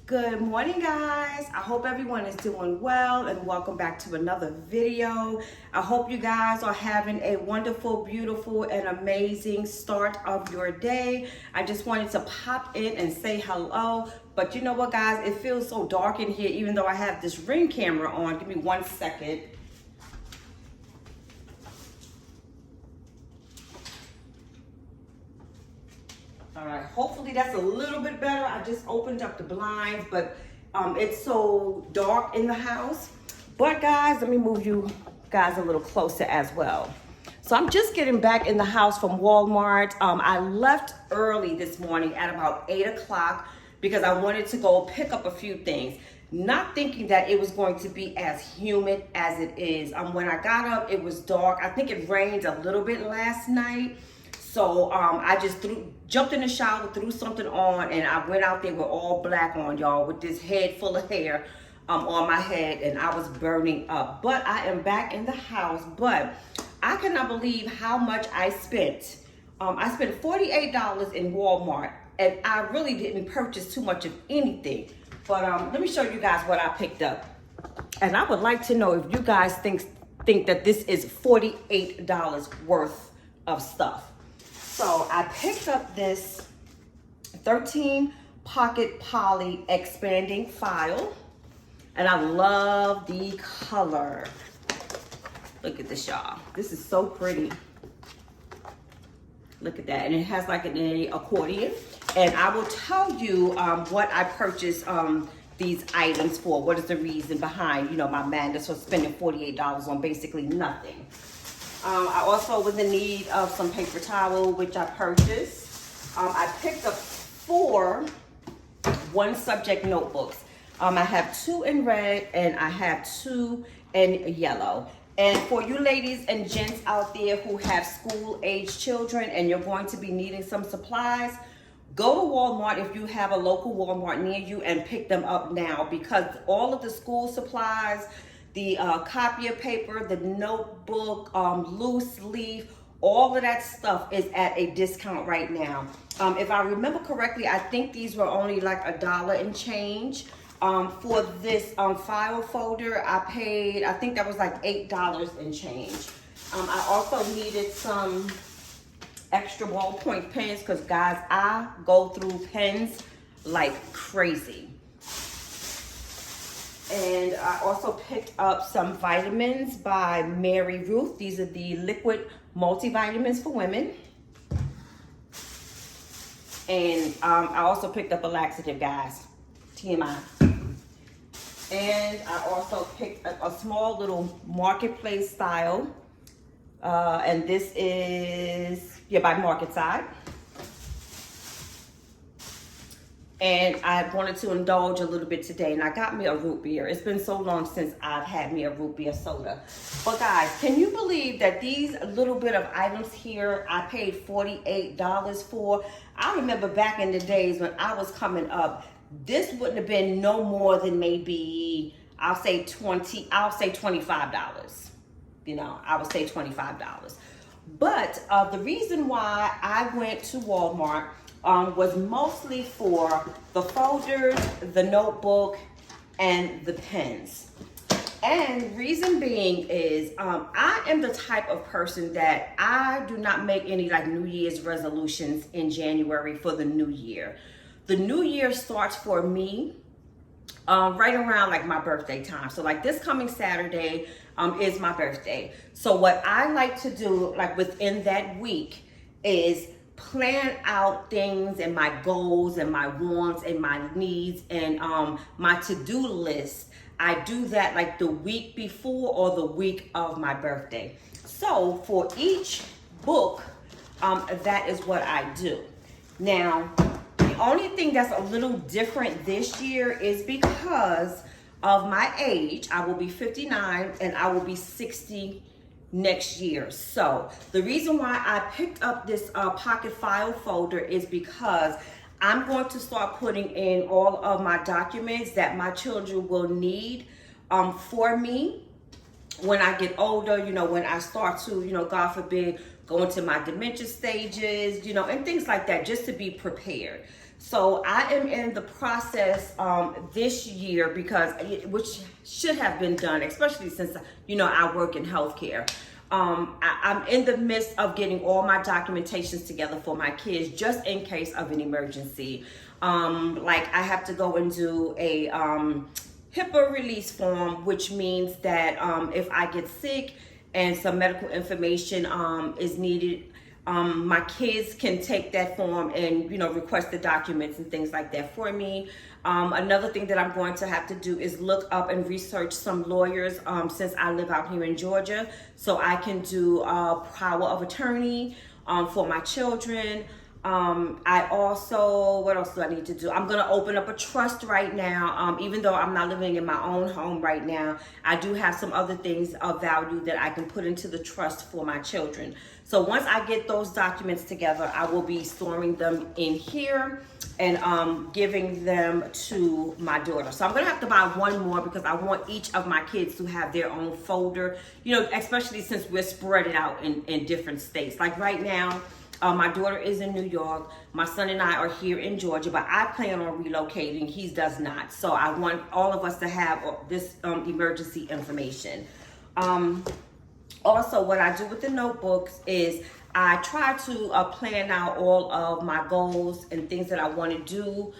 Good morning, guys. I hope everyone is doing well and welcome back to another video. I hope you guys are having a wonderful, beautiful, and amazing start of your day. I just wanted to pop in and say hello. But you know what, guys? It feels so dark in here even though I have this Ring camera on. Give me 1 second. All right, hopefully that's a little bit better. I just opened up the blinds, but it's so dark in the house. But guys, let me move you guys a little closer as well. So I'm just getting back in the house from Walmart. I left early this morning at about 8 o'clock because I wanted to go pick up a few things. Not thinking that it was going to be as humid as it is. When I got up, it was dark. I think it rained a little bit last night. So I just jumped in the shower, threw something on, and I went out there with all black on, y'all, with this head full of hair on my head, and I was burning up. But I am back in the house, but I cannot believe how much I spent. I spent $48 in Walmart, and I really didn't purchase too much of anything. But let me show you guys what I picked up. And I would like to know if you guys think that this is $48 worth of stuff. So I picked up this 13 pocket poly expanding file, and I love the color. Look at this, y'all. This is so pretty. Look at that, and it has like an accordion. And I will tell you what I purchased these items for. What is the reason behind, you know, my madness for spending $48 on basically nothing. I also was in need of some paper towel, which I purchased. I picked up 4 one subject notebooks. I have 2 in red and I have 2 in yellow. And for you ladies and gents out there who have school-age children and you're going to be needing some supplies, go to Walmart if you have a local Walmart near you and pick them up now, because all of the school supplies, the copier paper, the notebook, loose leaf, all of that stuff is at a discount right now. If I remember correctly, I think these were only like $1 and change. For this file folder, I paid, I think that was like $8 and change. I also needed some extra ballpoint pens because, guys, I go through pens like crazy. And I also picked up some vitamins by Mary Ruth. These are the liquid multivitamins for women. And I also picked up a laxative, guys. TMI. And I also picked up a small little marketplace style. And this is, by Market Side. And I wanted to indulge a little bit today, and I got me a root beer. It's been so long since I've had me a root beer soda. But guys, can you believe that these little bit of items here I paid $48 for? I remember back in the days when I was coming up, this wouldn't have been no more than maybe, I'll say $25. You know, I would say $25. But the reason why I went to Walmart was mostly for the folders, the notebook, and the pens. And reason being is I am the type of person that I do not make any like New Year's resolutions in January for the new year. The new year starts for me right around like my birthday time. So like this coming Saturday is my birthday. So what I like to do like within that week is plan out things and my goals and my wants and my needs and my to-do list. I do that like the week before or the week of my birthday. So for each book, that is what I do. Now, the only thing that's a little different this year is because of my age. I will be 59 and I will be 60 next year. So the reason why I picked up this pocket file folder is because I'm going to start putting in all of my documents that my children will need for me when I get older, you know, when I start to, you know, God forbid, go into my dementia stages, you know, and things like that, just to be prepared. So I am in the process this year which should have been done, especially since I work in healthcare. I'm in the midst of getting all my documentations together for my kids, just in case of an emergency. Like I have to go and do a HIPAA release form, which means that if I get sick and some medical information is needed, my kids can take that form and request the documents and things like that for me. Another thing that I'm going to have to do is look up and research some lawyers since I live out here in Georgia, so I can do power of attorney for my children. I also, what else do I need to do? I'm going to open up a trust right now. Even though I'm not living in my own home right now, I do have some other things of value that I can put into the trust for my children. So once I get those documents together, I will be storing them in here and giving them to my daughter. So I'm going to have to buy one more because I want each of my kids to have their own folder, especially since we're spread it out in different states. Like right now, my daughter is in New York. My son and I are here in Georgia, but I plan on relocating. He does not. So I want all of us to have this emergency information. Also, what I do with the notebooks is I try to plan out all of my goals and things that I want to do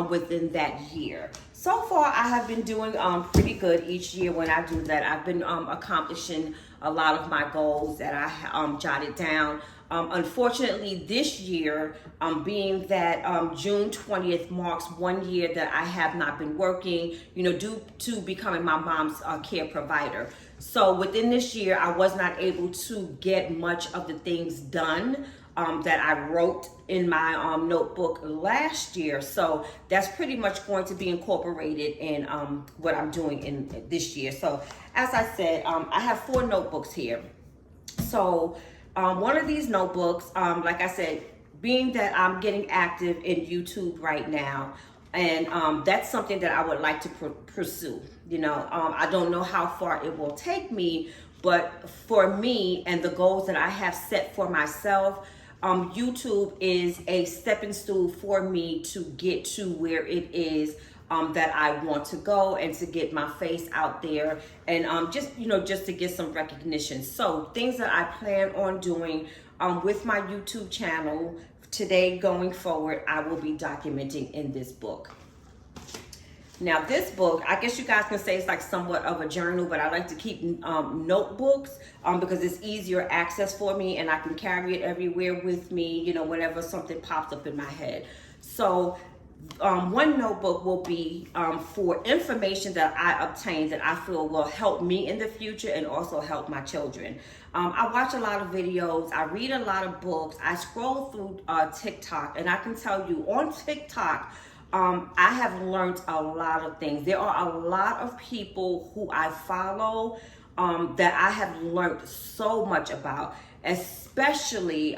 within that year. So far, I have been doing pretty good each year when I do that. I've been accomplishing a lot of my goals that I jotted down. Unfortunately, this year, being that June 20th marks 1 year that I have not been working, due to becoming my mom's care provider. So within this year, I was not able to get much of the things done that I wrote in my notebook last year. So that's pretty much going to be incorporated in what I'm doing in this year. So as I said, I have 4 notebooks here. So one of these notebooks, like I said, being that I'm getting active in YouTube right now, and that's something that I would like to pursue. I don't know how far it will take me, but for me and the goals that I have set for myself, YouTube is a stepping stool for me to get to where it is that I want to go and to get my face out there and just to get some recognition. So things that I plan on doing with my YouTube channel today going forward, I will be documenting in this book. Now this book, I guess you guys can say it's like somewhat of a journal, but I like to keep notebooks because it's easier access for me and I can carry it everywhere with me, whenever something pops up in my head. So one notebook will be for information that I obtained that I feel will help me in the future and also help my children. I watch a lot of videos, I read a lot of books, I scroll through TikTok, and I can tell you on TikTok, I have learned a lot of things. There are a lot of people who I follow that I have learned so much about, especially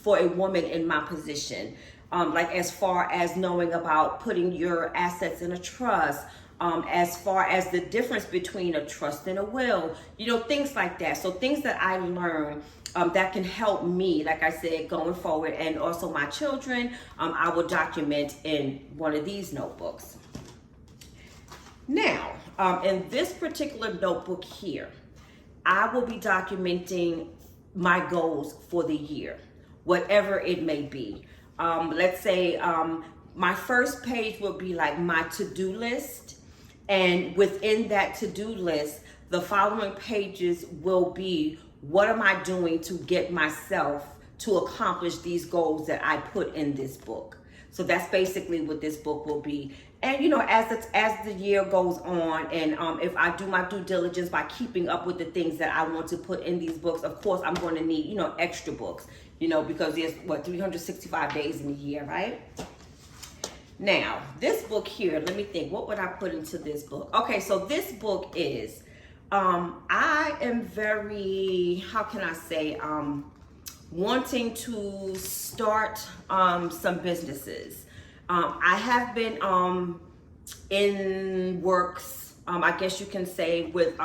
for a woman in my position. Like as far as knowing about putting your assets in a trust, as far as the difference between a trust and a will, things like that. So things that I learned that can help me, like I said, going forward, and also my children, I will document in one of these notebooks. Now, in this particular notebook here, I will be documenting my goals for the year, whatever it may be. Let's say my first page will be like my to-do list, and within that to-do list, the following pages will be what am I doing to get myself to accomplish these goals that I put in this book. So that's basically what this book will be. And as the year goes on, and if I do my due diligence by keeping up with the things that I want to put in these books, of course I'm going to need extra books, because there's 365 days in a year, right? Now this book here, let me think, what would I put into this book? Okay, so this book is I am very, how can I say, wanting to start some businesses. I have been in works I guess you can say, with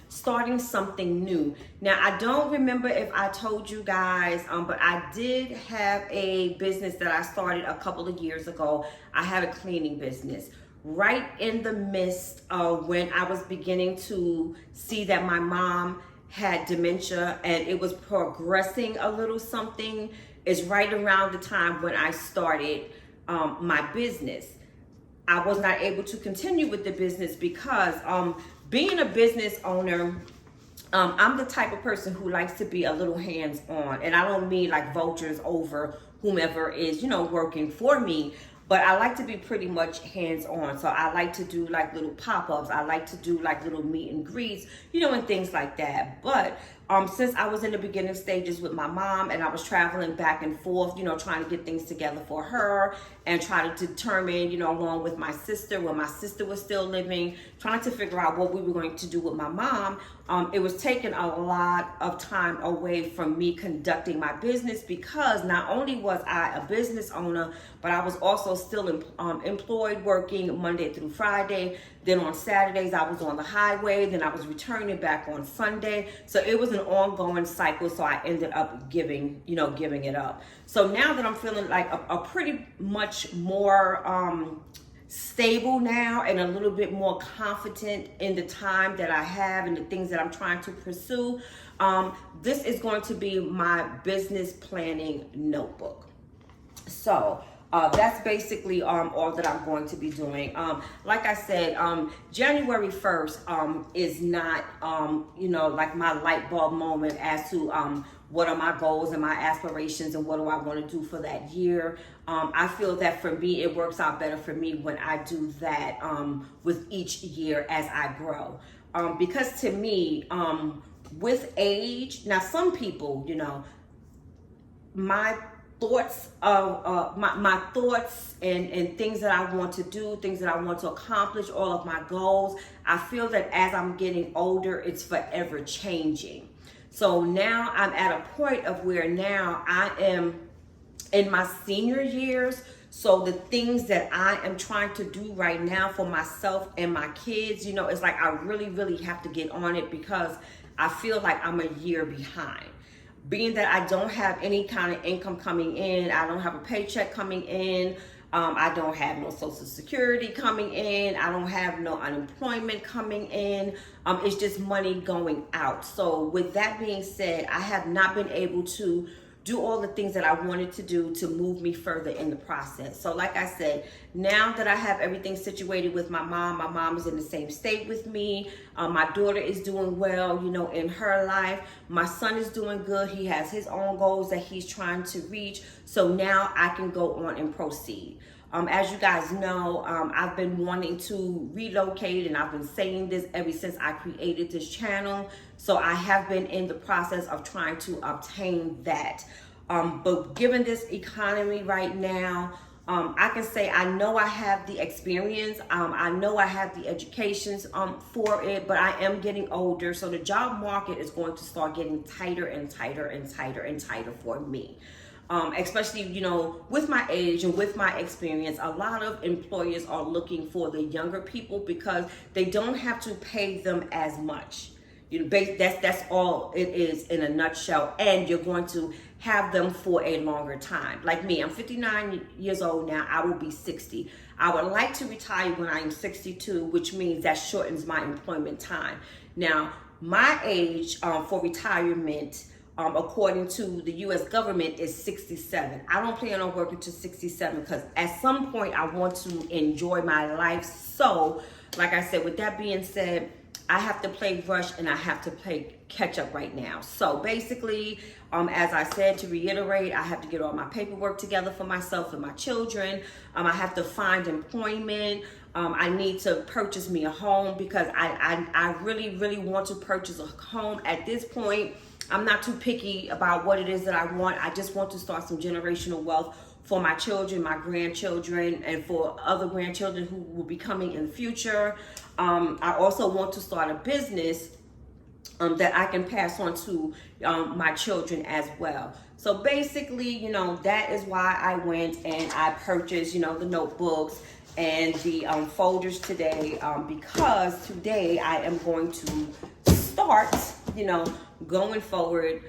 starting something new. Now, I don't remember if I told you guys, but I did have a business that I started a couple of years ago. I had a cleaning business. Right in the midst of when I was beginning to see that my mom had dementia and it was progressing a little something, is right around the time when I started my business. I was not able to continue with the business because being a business owner, I'm the type of person who likes to be a little hands-on, and I don't mean like vultures over whomever is, working for me, but I like to be pretty much hands-on. So I like to do like little pop-ups. I like to do like little meet and greets, and things like that. But since I was in the beginning stages with my mom and I was traveling back and forth, trying to get things together for her and try to determine, along with my sister, when my sister was still living, trying to figure out what we were going to do with my mom, it was taking a lot of time away from me conducting my business, because not only was I a business owner, but I was also still employed, working Monday through Friday. Then on Saturdays, I was on the highway. Then I was returning back on Sunday. So it was an ongoing cycle. So I ended up giving it up. So now that I'm feeling like a pretty much more stable now and a little bit more confident in the time that I have and the things that I'm trying to pursue, this is going to be my business planning notebook. So that's basically all that I'm going to be doing. Like I said, January 1st is not, like my light bulb moment as to what are my goals and my aspirations and what do I want to do for that year. I feel that for me, it works out better for me when I do that with each year as I grow. Because to me, with age, now some people, my thoughts of my thoughts and things that I want to do, things that I want to accomplish, all of my goals, I feel that as I'm getting older, it's forever changing. So now I'm at a point of where now I am in my senior years. So the things that I am trying to do right now for myself and my kids, it's like I really, really have to get on it, because I feel like I'm a year behind. Being that I don't have any kind of income coming in, I don't have a paycheck coming in, I don't have no Social Security coming in, I don't have no unemployment coming in, it's just money going out. So with that being said, I have not been able to do all the things that I wanted to do to move me further in the process. So like I said, now that I have everything situated with my mom is in the same state with me. My daughter is doing well, in her life. My son is doing good. He has his own goals that he's trying to reach. So now I can go on and proceed. As you guys know, I've been wanting to relocate, and I've been saying this ever since I created this channel. So I have been in the process of trying to obtain that. But given this economy right now, I can say I know I have the experience. I know I have the educations for it, but I am getting older. So the job market is going to start getting tighter and tighter and tighter and tighter for me. Especially, with my age and with my experience, a lot of employers are looking for the younger people because they don't have to pay them as much. That's all it is in a nutshell, and you're going to have them for a longer time. Like me, I'm 59 years old now. I will be 60. I would like to retire when I am 62, which means that shortens my employment time. Now, my age for retirement, according to the U.S. government, is 67. I don't plan on working to 67 because at some point I want to enjoy my life. So, like I said, with that being said, I have to play rush and I have to play catch up right now. So basically, as I said, to reiterate, I have to get all my paperwork together for myself and my children. I have to find employment. I need to purchase me a home because I really, really want to purchase a home. At this point, I'm not too picky about what it is that I want. I just want to start some generational wealth for my children, my grandchildren, and for other grandchildren who will be coming in the future. I also want to start a business that I can pass on to my children as well. So basically, you know, that is why I went and I purchased, you know, the notebooks and the folders today, because today I am going to start, you know, going forward,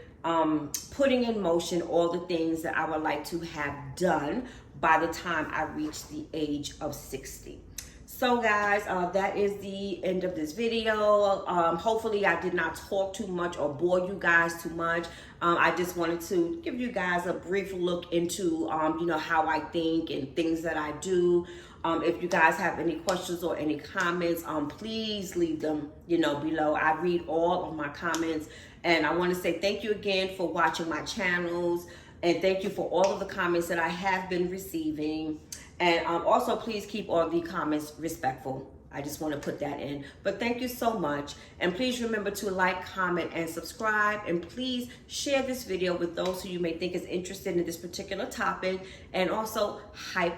putting in motion all the things that I would like to have done by the time I reach the age of 60. So guys, that is the end of this video. Hopefully I did not talk too much or bore you guys too much. I just wanted to give you guys a brief look into, you know, how I think and things that I do. If you guys have any questions or any comments, please leave them, you know, below. I read all of my comments, and I want to say thank you again for watching my channels, and thank you for all of the comments that I have been receiving. And also, please keep all the comments respectful. I just want to put that in. But thank you so much. And please remember to like, comment, and subscribe. And please share this video with those who you may think is interested in this particular topic. And also hype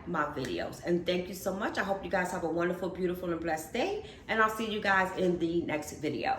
my videos. And thank you so much. I hope you guys have a wonderful, beautiful, and blessed day. And I'll see you guys in the next video.